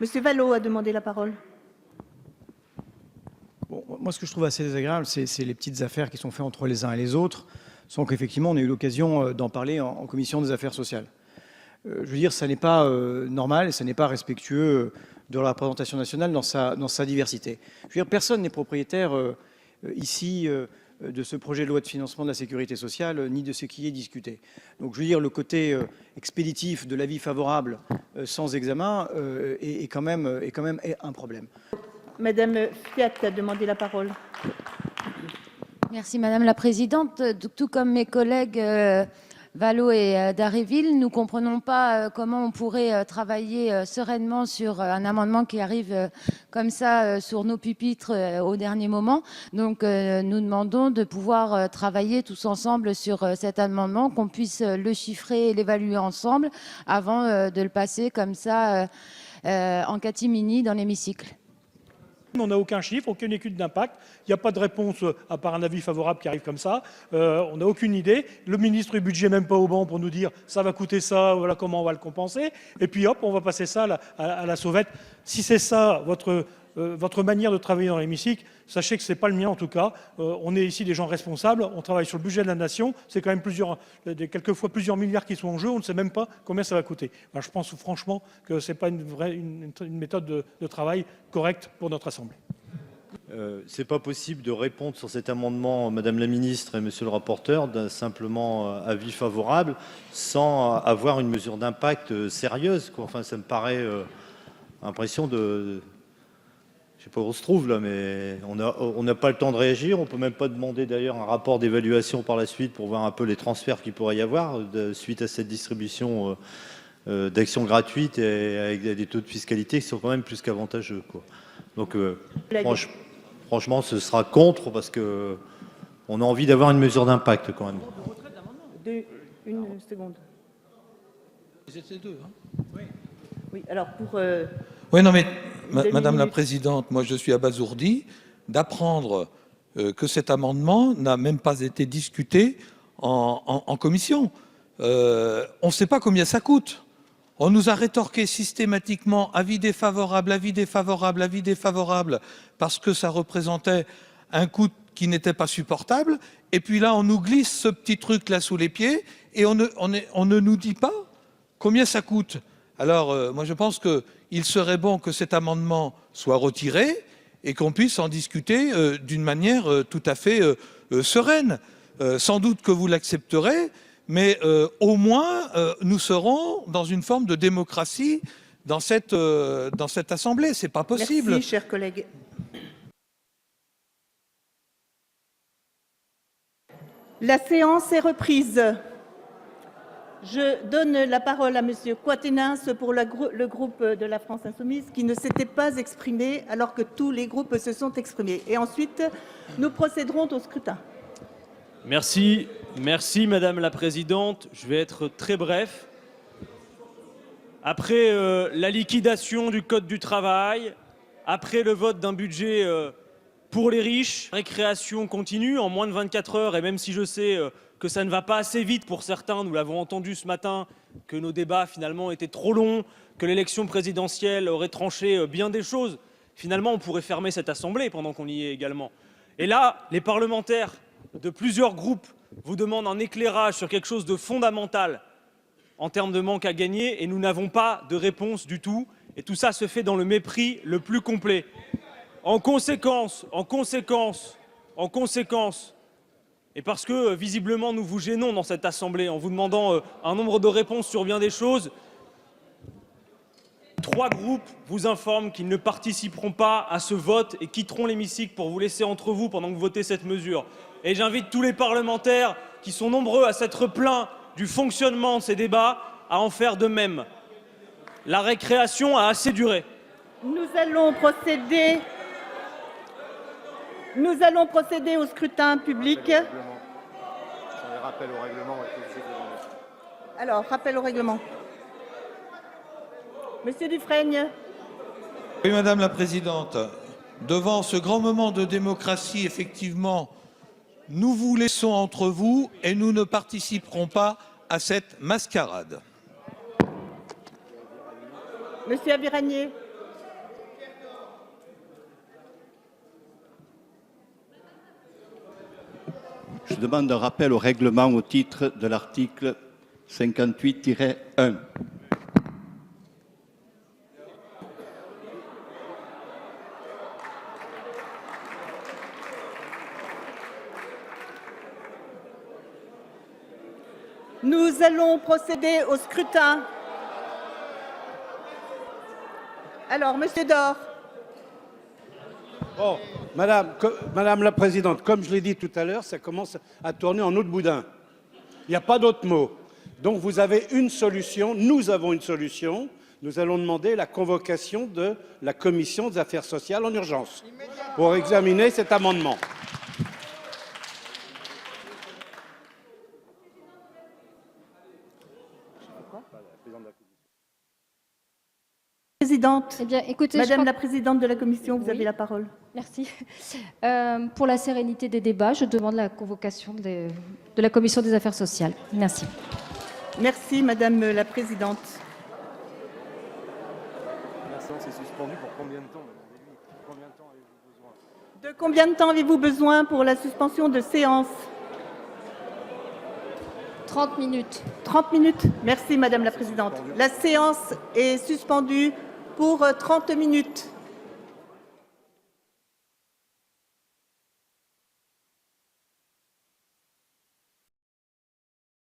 Monsieur Vallot a demandé la parole. Bon, moi, ce que je trouve assez désagréable, c'est les petites affaires qui sont faites entre les uns et les autres, sans qu'effectivement on ait eu l'occasion d'en parler en commission des affaires sociales. Je veux dire, ça n'est pas normal et ça n'est pas respectueux de la représentation nationale dans sa diversité. Je veux dire, personne n'est propriétaire ici de ce projet de loi de financement de la sécurité sociale, ni de ce qui est discuté. Donc je veux dire, le côté expéditif de l'avis favorable sans examen est quand même un problème. Madame Fiat a demandé la parole. Merci Madame la Présidente. Tout comme mes collègues Vallot et Dharréville, nous ne comprenons pas comment on pourrait travailler sereinement sur un amendement qui arrive comme ça sur nos pupitres au dernier moment. Donc nous demandons de pouvoir travailler tous ensemble sur cet amendement, qu'on puisse le chiffrer et l'évaluer ensemble avant de le passer comme ça en catimini dans l'hémicycle. On n'a aucun chiffre, aucune étude d'impact. Il n'y a pas de réponse à part un avis favorable qui arrive comme ça. On n'a aucune idée. Le ministre du budget n'est même pas au banc pour nous dire ça va coûter ça, voilà comment on va le compenser. Et puis hop, on va passer ça à la sauvette. Si c'est ça votre manière de travailler dans l'hémicycle, sachez que ce n'est pas le mien en tout cas. On est ici des gens responsables, on travaille sur le budget de la nation. C'est quand même quelquefois plusieurs milliards qui sont en jeu. On ne sait même pas combien ça va coûter. Ben, je pense franchement que ce n'est pas une méthode de travail correcte pour notre Assemblée. C'est pas possible de répondre sur cet amendement, Madame la Ministre et Monsieur le rapporteur, d'un simplement avis favorable sans avoir une mesure d'impact sérieuse, quoi. Enfin, ça me paraît impression de... Je ne sais pas où on se trouve là, mais on n'a pas le temps de réagir. On ne peut même pas demander d'ailleurs un rapport d'évaluation par la suite pour voir un peu les transferts qu'il pourrait y avoir suite à cette distribution d'actions gratuites et avec des taux de fiscalité qui sont quand même plus qu'avantageux, quoi. Donc franchement, ce sera contre parce qu'on a envie d'avoir une mesure d'impact quand même. Une seconde. C'était deux, hein. Oui, alors pour... Oui, non, mais Madame la Présidente, moi je suis abasourdi d'apprendre que cet amendement n'a même pas été discuté en commission. On ne sait pas combien ça coûte. On nous a rétorqué systématiquement avis défavorable, avis défavorable, avis défavorable, parce que ça représentait un coût qui n'était pas supportable. Et puis là, on nous glisse ce petit truc-là sous les pieds et on ne nous dit pas combien ça coûte. Alors, moi je pense qu'il serait bon que cet amendement soit retiré et qu'on puisse en discuter d'une manière tout à fait sereine. Sans doute que vous l'accepterez, mais au moins nous serons dans une forme de démocratie dans cette Assemblée. C'est pas possible. Merci, chers collègues. La séance est reprise. Je donne la parole à Monsieur Quatennens pour le groupe de la France Insoumise qui ne s'était pas exprimé alors que tous les groupes se sont exprimés. Et ensuite, nous procéderons au scrutin. Merci Madame la Présidente. Je vais être très bref. Après la liquidation du Code du travail, après le vote d'un budget pour les riches, récréation continue en moins de 24 heures, et même si je sais que ça ne va pas assez vite pour certains, nous l'avons entendu ce matin, que nos débats finalement étaient trop longs, que l'élection présidentielle aurait tranché bien des choses, finalement on pourrait fermer cette Assemblée pendant qu'on y est également. Et là, les parlementaires de plusieurs groupes vous demandent un éclairage sur quelque chose de fondamental en termes de manque à gagner, et nous n'avons pas de réponse du tout, et tout ça se fait dans le mépris le plus complet. En conséquence, et parce que visiblement nous vous gênons dans cette Assemblée en vous demandant un nombre de réponses sur bien des choses, 3 groupes vous informent qu'ils ne participeront pas à ce vote et quitteront l'hémicycle pour vous laisser entre vous pendant que vous votez cette mesure. Et j'invite tous les parlementaires qui sont nombreux à s'être plaints du fonctionnement de ces débats à en faire de même. La récréation a assez duré. Nous allons procéder au scrutin public. Alors, rappel au règlement. Monsieur Dufrègne. Oui, Madame la Présidente, devant ce grand moment de démocratie, effectivement, nous vous laissons entre vous et nous ne participerons pas à cette mascarade. Monsieur Aviragnet. demande un rappel au règlement au titre de l'article 58-1. Nous allons procéder au scrutin. Alors, Monsieur Dor. Bon, Madame la Présidente, comme je l'ai dit tout à l'heure, ça commence à tourner en eau de boudin. Il n'y a pas d'autre mot. Donc vous avez une solution, nous avons une solution. Nous allons demander la convocation de la Commission des affaires sociales en urgence pour examiner cet amendement. Présidente. Eh bien, écoutez, Madame la Présidente de la Commission, vous avez la parole. Merci. Pour la sérénité des débats, je demande la convocation de la Commission des affaires sociales. Merci. Merci, Madame la Présidente. La séance est suspendue pour combien de temps? De combien de temps avez-vous besoin pour la suspension de séance? 30 minutes. 30 minutes. Merci, Madame la Présidente. La séance est suspendue pour 30 minutes.